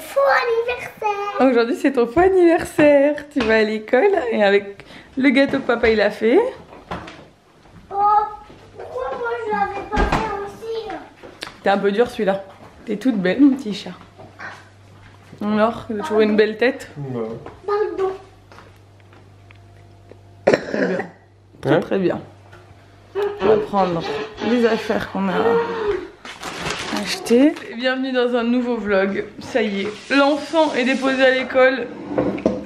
faux anniversaire. Aujourd'hui c'est ton faux anniversaire. Tu vas à l'école et avec le gâteau que papa il a fait. Oh, pourquoi moi je l'avais pas fait aussi? T'es un peu dur celui-là. T'es toute belle mon petit chat. Alors, il a toujours une belle tête. Pardon. Très bien. Très très bien. On va prendre les affaires qu'on a achetées. Bienvenue dans un nouveau vlog. Ça y est, l'enfant est déposé à l'école.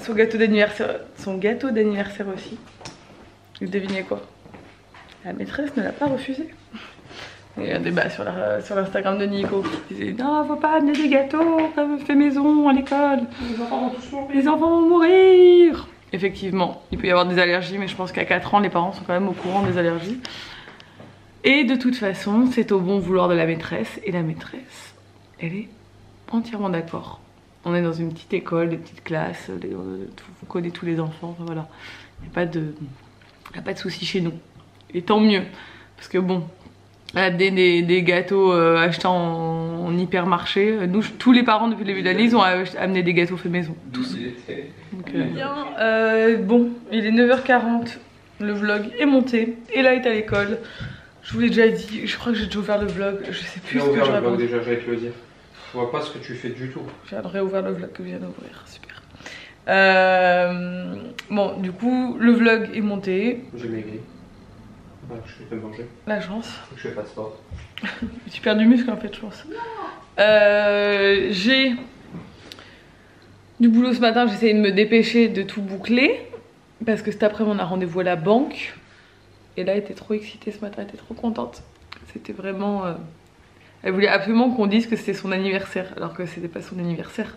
Son gâteau d'anniversaire aussi. Vous devinez quoi? La maîtresse ne l'a pas refusé. Il y a un débat sur l'Instagram de Nico qui disait non, faut pas amener des gâteaux comme fait maison à l'école. Les enfants vont mourir. Effectivement, il peut y avoir des allergies, mais je pense qu'à 4 ans, les parents sont quand même au courant des allergies. Et de toute façon, c'est au bon vouloir de la maîtresse. Et la maîtresse, elle est entièrement d'accord. On est dans une petite école, des petites classes, on connaît tous les enfants, enfin, voilà. Il n'y a pas de soucis chez nous. Et tant mieux, parce que bon, des gâteaux achetés en hypermarché. Nous, tous les parents depuis le début de l'année, ils ont amené des gâteaux faits maison. Tous. Donc, bien, bon, il est 9h40, le vlog est monté. Et là est à l'école. Je vous l'ai déjà dit, je crois que j'ai déjà ouvert le vlog. Je sais plus ce que je raconte. Déjà, j'allais te le dire. Je vois pas ce que tu fais du tout. J'ai réouvert le vlog que je viens d'ouvrir, super. Bon, du coup, le vlog est monté. J'ai maigri. Ah, je suis fait manger. La chance. Je fais pas de sport. Tu perds du muscle en fait, je pense. J'ai du boulot ce matin, j'ai essayé de me dépêcher de tout boucler. Parce que cet après-midi, on a rendez-vous à la banque. Et là, elle était trop excitée ce matin, elle était trop contente. C'était vraiment... Elle voulait absolument qu'on dise que c'était son anniversaire. Alors que c'était pas son anniversaire.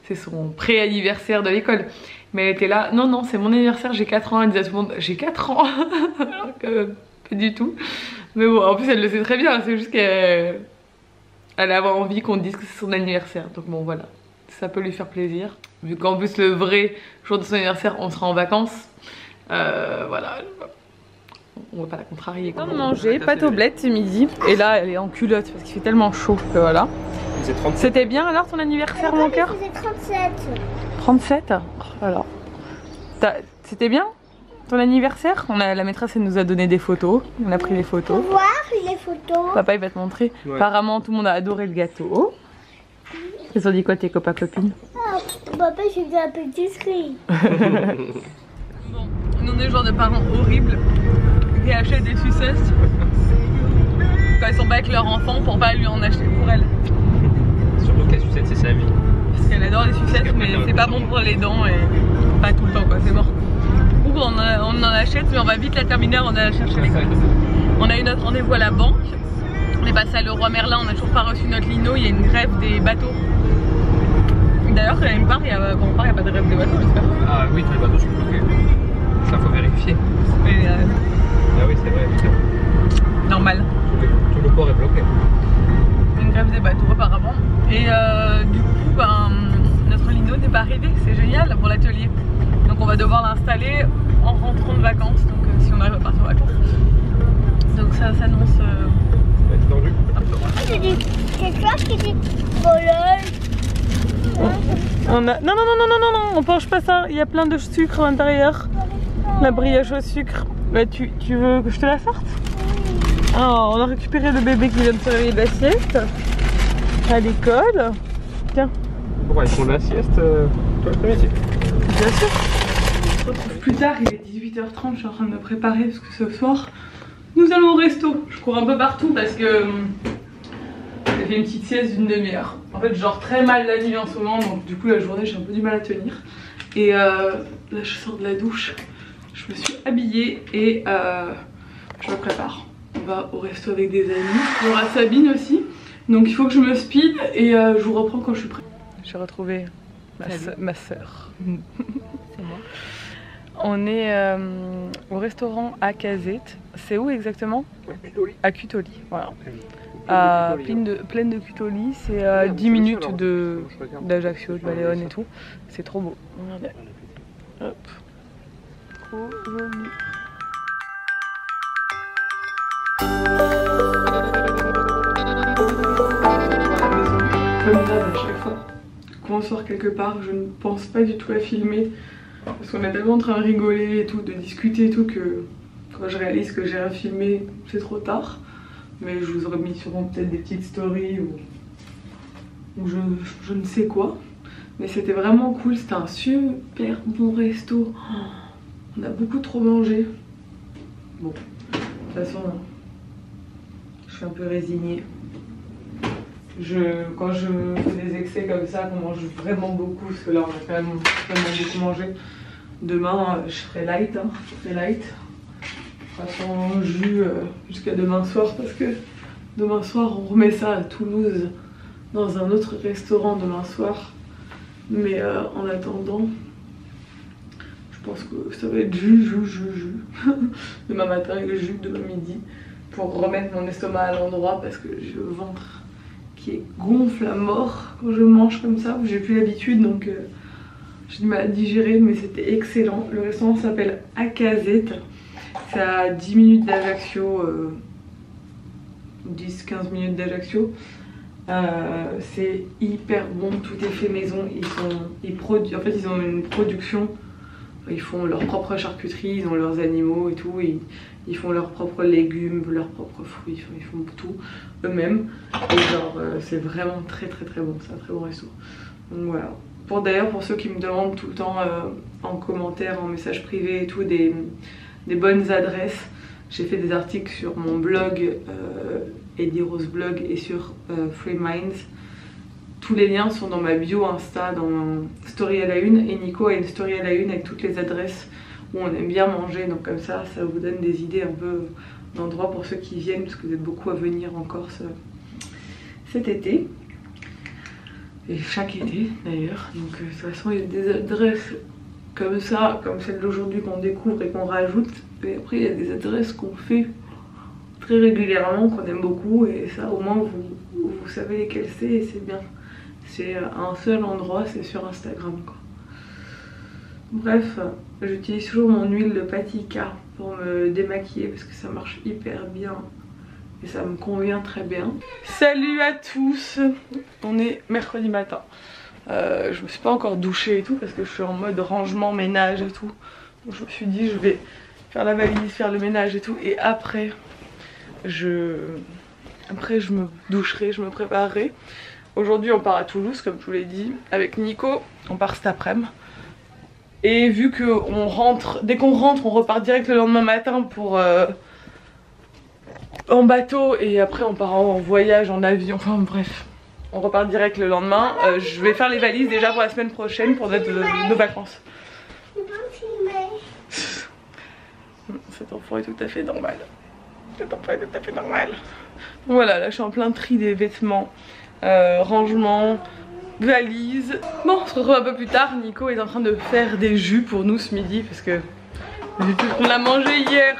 C'est son pré-anniversaire de l'école. Mais elle était là, non, non, c'est mon anniversaire, j'ai 4 ans. Elle disait à tout le monde, j'ai 4 ans. Alors que pas du tout. Mais bon, en plus, elle le sait très bien. C'est juste qu'elle a avoir envie qu'on dise que c'est son anniversaire. Donc bon, voilà. Ça peut lui faire plaisir. Vu qu'en plus, le vrai jour de son anniversaire, on sera en vacances. Voilà. On va pas la contrarier. On vient de manger, pâte aux blettes ce midi. Et là, elle est en culotte parce qu'il fait tellement chaud que voilà. C'était bien alors ton anniversaire, mon cœur? Il faisait 37. 37? Alors, c'était bien ton anniversaire? La maîtresse elle nous a donné des photos, on a pris les photos. Pour voir les photos. Papa il va te montrer. Ouais. Apparemment tout le monde a adoré le gâteau. Ils ont dit quoi tes copains copines? Ah, papa j'ai fait un petit cri. Bon, nous on est le genre de parents horribles qui achètent des sucettes quand ils sont pas avec leur enfant pour pas lui en acheter pour elle. Surtout que la sucette c'est sa vie. Parce qu'elle adore les sucettes mais c'est pas bon pour les dents et pas tout le temps quoi, c'est mort. Du coup on en achète mais on va vite la terminer, on va chercher l'école. On a eu notre rendez-vous à la banque. On est passé à Leroy Merlin, on n'a toujours pas reçu notre lino, il y a une grève des bateaux. D'ailleurs quand on part, il n'y a pas de grève des bateaux j'espère. Ah oui, tous les bateaux sont bloqués. Ça faut vérifier. Mais, ah oui c'est vrai. Normal. Tout le port est bloqué. Une grève des bateaux apparemment. Et du coup ben, notre lino n'est pas arrivé, c'est génial pour l'atelier. Donc on va devoir l'installer en rentrant de vacances, donc si on arrive à partir en vacances. Donc ça s'annonce tendu. Un peu. J'ai quelque chose qui dit collage. On a... Non, on penche pas ça, il y a plein de sucre à l'intérieur. La brioche au sucre. Bah, tu veux que je te la sorte? Oh, on a récupéré le bébé qui vient de se réveiller de la sieste à l'école. Tiens. Pourquoi ils font la sieste toi l'après-midi? Bien sûr. On se retrouve plus tard, il est 18h30, je suis en train de me préparer parce que ce soir nous allons au resto. Je cours un peu partout parce que j'ai fait une petite sieste d'une demi-heure. En fait je dors très mal la nuit en ce moment donc du coup la journée j'ai un peu du mal à tenir. Et là je sors de la douche, je me suis habillée et je me prépare. On va au resto avec des amis. Il y aura Sabine aussi. Donc il faut que je me speed et je vous reprends quand je suis prête. J'ai retrouvé ma soeur. C'est moi. On est au restaurant à Cazette. C'est où exactement? À Cutoli. Voilà. À Plaine de Cutoli. C'est à 10 minutes d'Ajaccio, de Valéone et tout. C'est trop beau. Regardez. Hop. Trop joli. Comme d'hab à chaque fois quand on sort quelque part, je ne pense pas du tout à filmer. Parce qu'on est tellement en train de rigoler et tout, de discuter et tout, que quand je réalise que j'ai rien filmé, c'est trop tard. Mais je vous aurais mis sûrement peut-être des petites stories ou je ne sais quoi. Mais c'était vraiment cool, c'était un super bon resto. On a beaucoup trop mangé. Bon, de toute façon, je suis un peu résignée. Quand je fais des excès comme ça, qu'on mange vraiment beaucoup, parce que là on a quand même vraiment beaucoup mangé. Demain, je ferai light, hein, je ferai light. De toute façon, jus jusqu'à demain soir, parce que demain soir on remet ça à Toulouse dans un autre restaurant demain soir. Mais en attendant, je pense que ça va être jus. Demain matin et jus demain midi, pour remettre mon estomac à l'endroit, parce que j'ai le ventre qui gonfle à mort quand je mange comme ça. J'ai plus l'habitude, donc j'ai du mal à digérer, mais c'était excellent. Le restaurant s'appelle Acazette. C'est à 10 minutes d'Ajaccio, 10-15 minutes d'Ajaccio. C'est hyper bon, tout est fait maison. En fait, ils ont une production. Ils font leur propre charcuterie, ils ont leurs animaux et tout. Ils font leurs propres légumes, leurs propres fruits. Ils font tout eux-mêmes. Et genre, c'est vraiment très bon. C'est un très bon resto. Donc voilà. D'ailleurs, pour ceux qui me demandent tout le temps en commentaire, en message privé et tout, des bonnes adresses, j'ai fait des articles sur mon blog Eddie Rose Blog et sur Free Minds. Tous les liens sont dans ma bio Insta, dans Story à la une, et Nico a une Story à la une avec toutes les adresses où on aime bien manger, donc comme ça vous donne des idées un peu d'endroits pour ceux qui viennent, parce que vous êtes beaucoup à venir en Corse cet été et chaque été d'ailleurs. Donc de toute façon il y a des adresses comme ça, comme celle d'aujourd'hui qu'on découvre et qu'on rajoute, et après il y a des adresses qu'on fait très régulièrement, qu'on aime beaucoup, et ça au moins vous savez lesquelles c'est, et c'est bien. C'est un seul endroit, c'est sur Instagram quoi. Bref, j'utilise toujours mon huile de Patika pour me démaquiller parce que ça marche hyper bien et ça me convient très bien. Salut à tous, on est mercredi matin. Je me suis pas encore douchée et tout parce que je suis en mode rangement, ménage et tout. Donc je me suis dit je vais faire la valise, faire le ménage et tout, et après je me doucherai, je me préparerai. Aujourd'hui on part à Toulouse comme je vous l'ai dit avec Nico, on part cet après-midi. Et vu que dès qu'on rentre, on repart direct le lendemain matin pour en bateau, et après on part en voyage, en avion, enfin bref. On repart direct le lendemain. Je vais faire les valises déjà pour la semaine prochaine pour nos vacances. Cet enfant est tout à fait normal. Voilà, là je suis en plein tri des vêtements, rangement, valise. Bon, on se retrouve un peu plus tard. Nico est en train de faire des jus pour nous ce midi parce que vu tout ce qu'on a mangé hier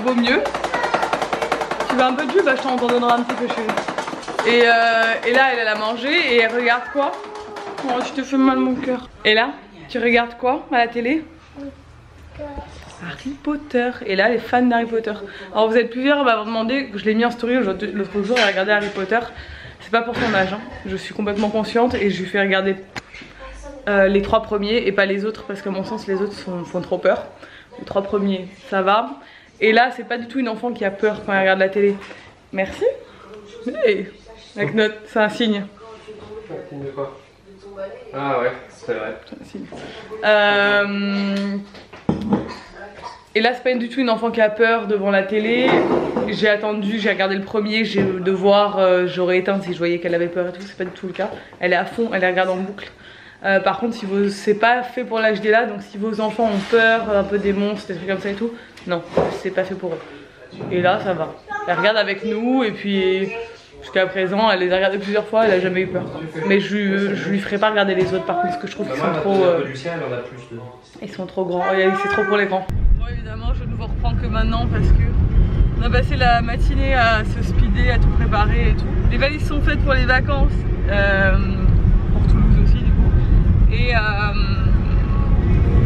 vaut mieux. Tu veux un peu de jus? Bah je t'en donnerai un petit peu chérie. Et là elle a mangé et elle regarde quoi? Oh tu te fais mal mon cœur. Et là tu regardes quoi à la télé? Harry Potter. Et là elle est fan d'Harry Potter. Alors vous êtes plusieurs à m'avoir demandé, je l'ai mis en story l'autre jour, elle a regardé Harry Potter. C'est pas pour son âge, hein. Je suis complètement consciente et je lui fais regarder les 3 premiers et pas les autres parce qu'à mon sens les autres font trop peur. Les 3 premiers ça va. Et là c'est pas du tout une enfant qui a peur quand elle regarde la télé. Merci. Hey. Avec note, c'est un signe. Un signe de quoi? Ah ouais, c'est vrai. C'est un signe. Et là c'est pas du tout une enfant qui a peur devant la télé. J'ai attendu, j'ai regardé le premier, j'ai de voir, j'aurais éteint si je voyais qu'elle avait peur et tout, c'est pas du tout le cas. Elle est à fond, elle regarde en boucle. Par contre c'est pas fait pour l'âge d'Ella, donc si vos enfants ont peur un peu des monstres, des trucs comme ça et tout, non, c'est pas fait pour eux. Et là ça va. Elle regarde avec nous et puis jusqu'à présent elle les a regardés plusieurs fois, elle a jamais eu peur. Mais je lui ferai pas regarder les autres par contre parce que je trouve qu'ils sont trop... ils sont trop grands, c'est trop pour les grands. Bon évidemment je ne vous reprends que maintenant parce que on a passé la matinée à se speeder, à tout préparer et tout. Les valises sont faites pour les vacances, pour Toulouse aussi du coup. Et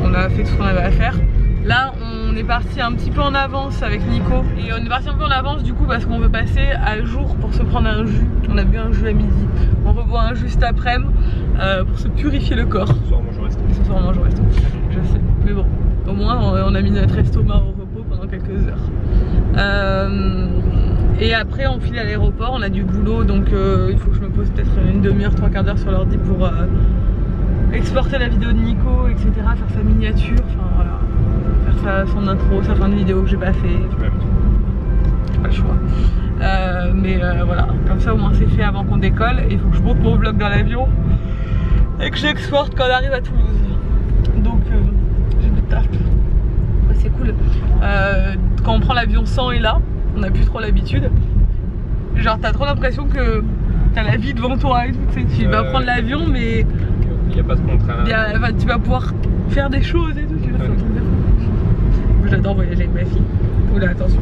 on a fait tout ce qu'on avait à faire. Là on on est parti un petit peu en avance avec Nico. Et on est parti un peu en avance du coup parce qu'on veut passer à jour pour se prendre un jus. On a bu un jus à midi. On reboit un jus cet après-midi pour se purifier le corps. Ce soir, moi je reste. Ce soir, on mange au resto. Je sais. Mais bon, au moins on a mis notre estomac au repos pendant quelques heures. Et après on file à l'aéroport, on a du boulot donc il faut que je me pose peut-être une demi-heure, trois quarts d'heure sur l'ordi pour exporter la vidéo de Nico, etc. Faire sa miniature, enfin voilà. Faire son intro, sa fin de vidéo que j'ai pas fait. J'ai pas le choix. Voilà, comme ça au moins c'est fait avant qu'on décolle. Et il faut que je monte mon vlog dans l'avion et que j'exporte quand on arrive à Toulouse. Donc j'ai du taf. Ouais, c'est cool. Quand on prend l'avion sans et là, on n'a plus trop l'habitude. Genre t'as trop l'impression que t'as la vie devant toi et tout. Tu vas prendre l'avion mais il n'y a pas de contrainte. Enfin, tu vas pouvoir faire des choses et tout. J'adore voyager avec ma fille. Oula, attention.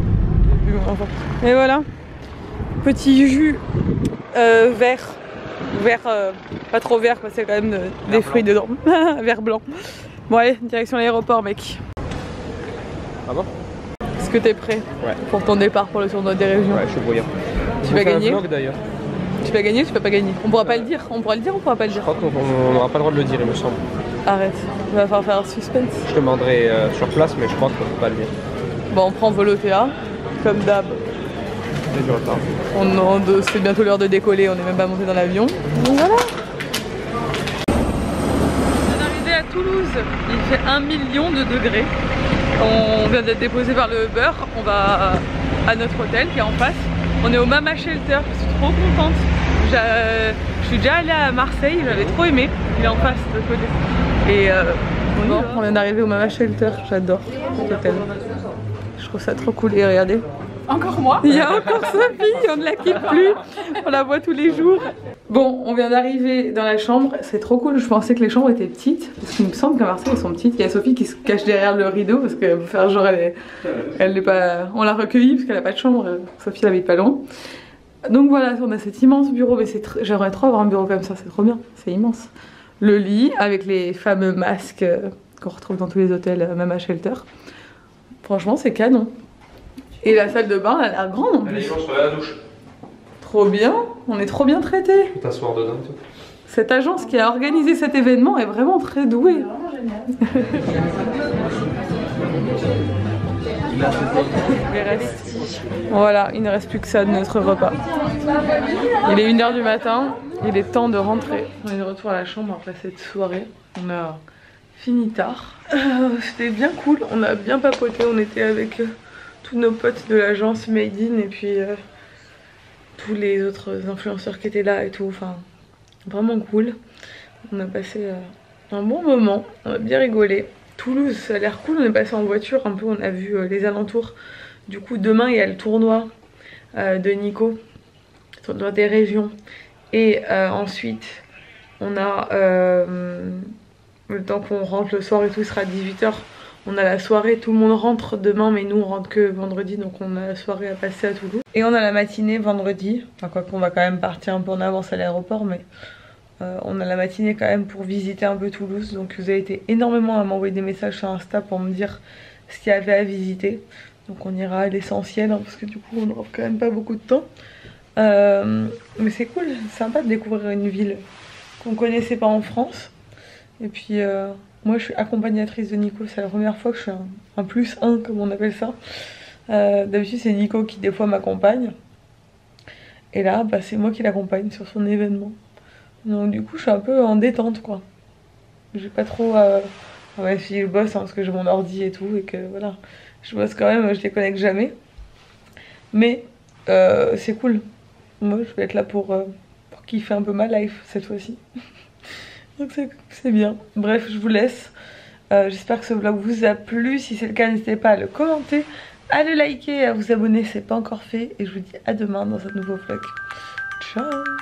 Et voilà. Petit jus vert. Vert, pas trop vert parce qu'il y a quand même des fruits dedans. Vert blanc. Bon allez, direction l'aéroport mec. Ah bon? Est-ce que t'es prêt? Ouais. Pour ton départ pour le tournoi des régions? Ouais, je suis brouillant. Tu vas gagner? D'ailleurs. Tu vas gagner ou tu peux pas gagner? On pourra pas le dire. On pourra le dire ou on pourra pas le dire? Je crois qu'on n'aura pas le droit de le dire, il me semble. Arrête, il va falloir faire un suspense. Je demanderai sur place, mais je crois qu'on peut pas le dire. Bon, on prend Volotea, comme d'hab. J'ai du retard. C'est bientôt l'heure de décoller, on n'est même pas monté dans l'avion. Donc voilà. On est arrivé à Toulouse, il fait 1 million de degrés. On vient d'être déposé par le Uber, on va à notre hôtel qui est en face. On est au Mama Shelter, je suis trop contente. Je suis déjà allée à Marseille, j'avais trop aimé. Il est en face de côté. Et on vient d'arriver au Mama Shelter, j'adore cet hôtel. Je trouve ça trop cool et regardez. Encore moi? Il y a encore Sophie, on ne la quitte plus. On la voit tous les jours. Bon, on vient d'arriver dans la chambre, c'est trop cool. Je pensais que les chambres étaient petites, parce qu'il me semble qu'à Marseille elles sont petites. Il y a Sophie qui se cache derrière le rideau parce qu'elle veut faire genre elle n'est pas. On l'a recueillie parce qu'elle n'a pas de chambre. Sophie n'habite pas loin. Donc voilà, on a cet immense bureau, mais j'aimerais trop avoir un bureau comme ça, c'est trop bien, c'est immense. Le lit avec les fameux masques qu'on retrouve dans tous les hôtels, même à Shelter. Franchement, c'est canon. Et la salle de bain, elle a l'air grande en plus. Les gens sont à la douche. Trop bien, on est trop bien traités. Tu peux t'asseoir dedans et tout. Cette agence qui a organisé cet événement est vraiment très douée. Vraiment génial. Voilà, il ne reste plus que ça de notre repas. Il est 1 h du matin, il est temps de rentrer. On est de retour à la chambre après cette soirée. On a fini tard. C'était bien cool, on a bien papoté, on était avec tous nos potes de l'agence Made In et puis tous les autres influenceurs qui étaient là et tout. Enfin, vraiment cool. On a passé un bon moment, on a bien rigolé. Toulouse, ça a l'air cool, on est passé en voiture un peu, on a vu les alentours. Du coup, demain, il y a le tournoi de Nico, le tournoi des régions. Et ensuite, on a le temps qu'on rentre le soir et tout, il sera 18 h. On a la soirée, tout le monde rentre demain, mais nous on rentre que vendredi, donc on a la soirée à passer à Toulouse. Et on a la matinée vendredi, enfin quoi qu'on va quand même partir un peu en avance à l'aéroport, mais on a la matinée quand même pour visiter un peu Toulouse. Donc vous avez été énormément à m'envoyer des messages sur Insta pour me dire ce qu'il y avait à visiter. Donc on ira à l'essentiel, hein, parce que du coup on n'aura quand même pas beaucoup de temps. Mais c'est cool, c'est sympa de découvrir une ville qu'on connaissait pas en France. Et puis moi je suis accompagnatrice de Nico, c'est la première fois que je suis un plus 1 comme on appelle ça. D'habitude c'est Nico qui des fois m'accompagne. Et là bah, c'est moi qui l'accompagne sur son événement. Donc du coup je suis un peu en détente quoi. J'ai pas trop... ouais si je bosse hein, parce que j'ai mon ordi et tout et que voilà. Je bosse quand même, je déconnecte jamais. Mais c'est cool. Moi je vais être là pour kiffer un peu ma life cette fois-ci. Donc c'est bien. Bref, je vous laisse. J'espère que ce vlog vous a plu. Si c'est le cas, n'hésitez pas à le commenter, à le liker, à vous abonner si ce n'est pas encore fait. Et je vous dis à demain dans un nouveau vlog. Ciao!